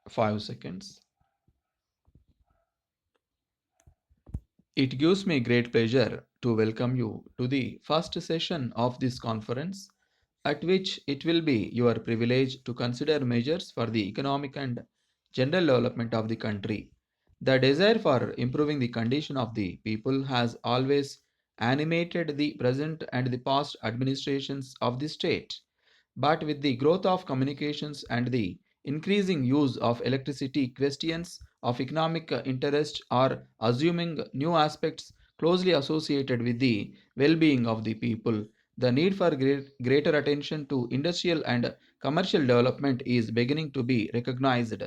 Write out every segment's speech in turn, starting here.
5 seconds. It gives me great pleasure to welcome you to the first session of this conference, at which it will be your privilege to consider measures for the economic and general development of the country. The desire for improving the condition of the people has always animated the present and the past administrations of the state. But with the growth of communications and the increasing use of electricity, questions of economic interest are assuming new aspects closely associated with the well being of the people. The need for greater attention to industrial and commercial development is beginning to be recognized.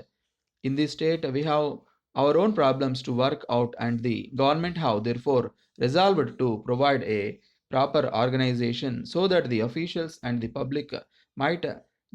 In this state, we have our own problems to work out, and the government have therefore resolved to provide a proper organization so that the officials and the public might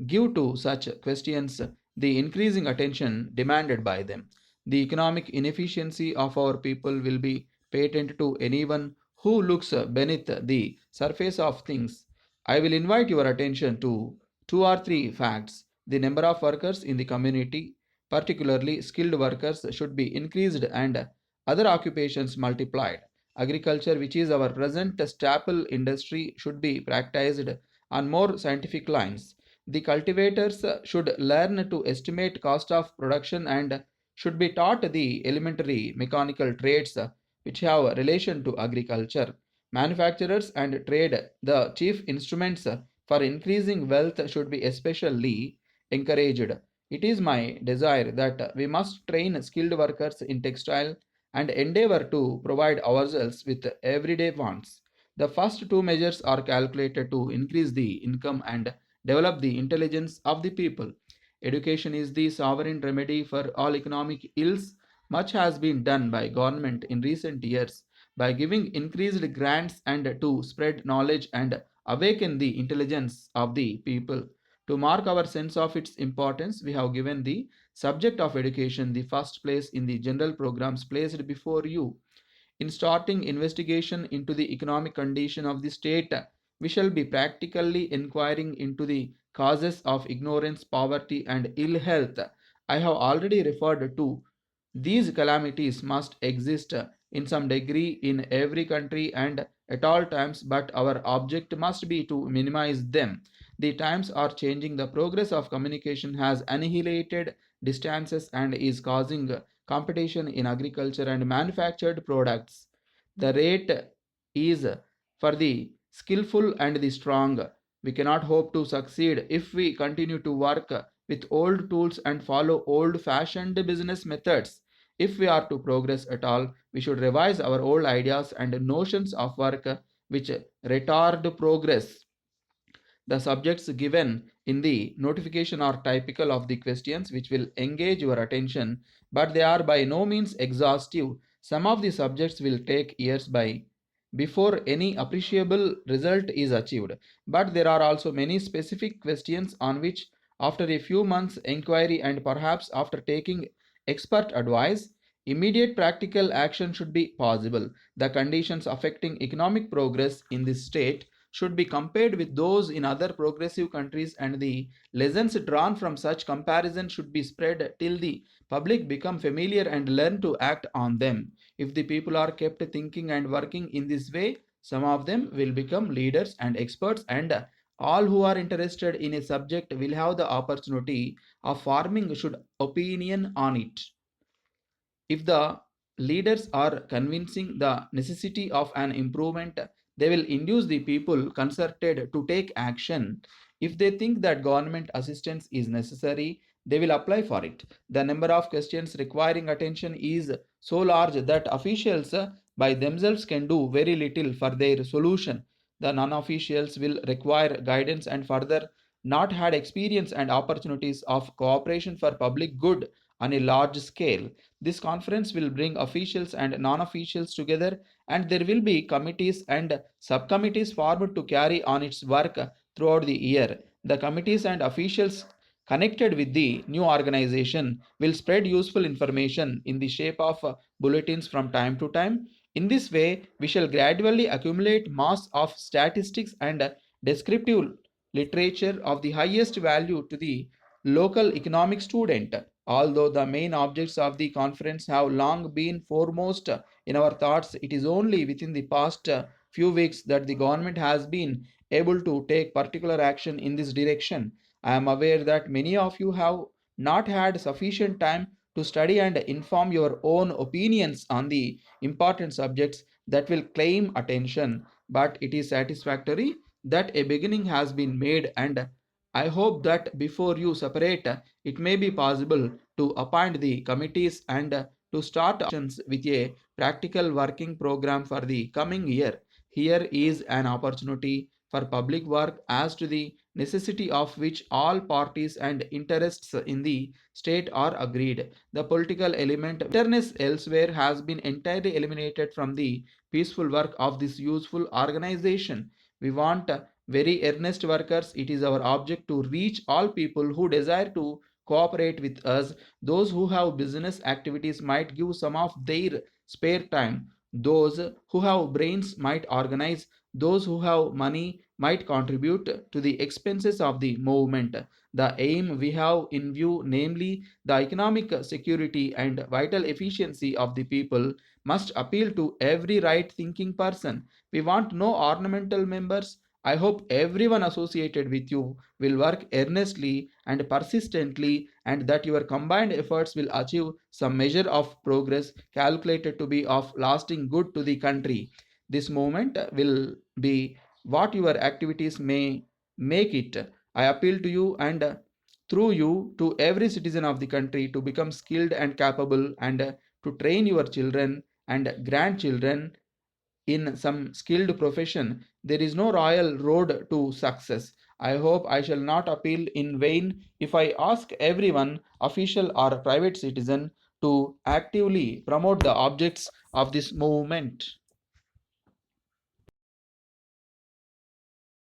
give to such questions the increasing attention demanded by them. The economic inefficiency of our people will be patent to anyone who looks beneath the surface of things. I will invite your attention to two or three facts. The number of workers in the community, particularly skilled workers, should be increased and other occupations multiplied. Agriculture, which is our present staple industry, should be practiced on more scientific lines. The cultivators should learn to estimate cost of production and should be taught the elementary mechanical trades which have relation to agriculture. Manufacturers and trade, the chief instruments for increasing wealth, should be especially encouraged. It is my desire that we must train skilled workers in textile and endeavor to provide ourselves with everyday wants. The first two measures are calculated to increase the income and develop the intelligence of the people. Education is the sovereign remedy for all economic ills. Much has been done by government in recent years by giving increased grants and to spread knowledge and awaken the intelligence of the people. To mark our sense of its importance, we have given the subject of education the first place in the general programs placed before you. In starting investigation into the economic condition of the state, we shall be practically inquiring into the causes of ignorance, poverty, and ill health. I have already referred to these calamities must exist in some degree in every country and at all times, but our object must be to minimize them. The times are changing. The progress of communication has annihilated distances and is causing competition in agriculture and manufactured products. The rate is for the skillful and the strong. We cannot hope to succeed if we continue to work with old tools and follow old fashioned business methods. If we are to progress at all, we should revise our old ideas and notions of work which retard progress. The subjects given in the notification are typical of the questions which will engage your attention, but they are by no means exhaustive. Some of the subjects will take years by before any appreciable result is achieved, but there are also many specific questions on which, after a few months' inquiry and perhaps after taking expert advice, immediate practical action should be possible. The conditions affecting economic progress in this state should be compared with those in other progressive countries, and the lessons drawn from such comparison should be spread till the public become familiar and learn to act on them. If the people are kept thinking and working in this way, some of them will become leaders and experts, and all who are interested in a subject will have the opportunity of forming should opinion on it. If the leaders are convincing the necessity of an improvement, they will induce the people concerted to take action. If they think that government assistance is necessary, they will apply for it. The number of questions requiring attention is so large that officials by themselves can do very little for their solution. The non officials will require guidance and further not had experience and opportunities of cooperation for public good on a large scale. This conference will bring officials and non officials together, and there will be committees and subcommittees formed to carry on its work throughout the year. The committees and officials connected with the new organization will spread useful information in the shape of bulletins from time to time. In this way, we shall gradually accumulate mass of statistics and descriptive literature of the highest value to the local economic student. Although the main objects of the conference have long been foremost in our thoughts, it is only within the past few weeks that the government has been able to take particular action in this direction. I am aware that many of you have not had sufficient time to study and inform your own opinions on the important subjects that will claim attention, but it is satisfactory that a beginning has been made, and I hope that before you separate, it may be possible to appoint the committees and to start actions with a practical working program for the coming year. Here is an opportunity for public work as to the necessity of which all parties and interests in the state are agreed. The political element of bitterness elsewhere has been entirely eliminated from the peaceful work of this useful organization. We want very earnest workers. It is our object to reach all people who desire to cooperate with us. Those who have business activities might give some of their spare time. Those who have brains might organize. Those who have money might contribute to the expenses of the movement. The aim we have in view, namely the economic security and vital efficiency of the people, must appeal to every right thinking person. We want no ornamental members. I hope everyone associated with you will work earnestly and persistently, and that your combined efforts will achieve some measure of progress calculated to be of lasting good to the country. This movement will be what your activities may make it. I appeal to you and through you to every citizen of the country to become skilled and capable, and to train your children and grandchildren in some skilled profession. There is no royal road to success. I hope I shall not appeal in vain if I ask everyone, official or private citizen, to actively promote the objects of this movement.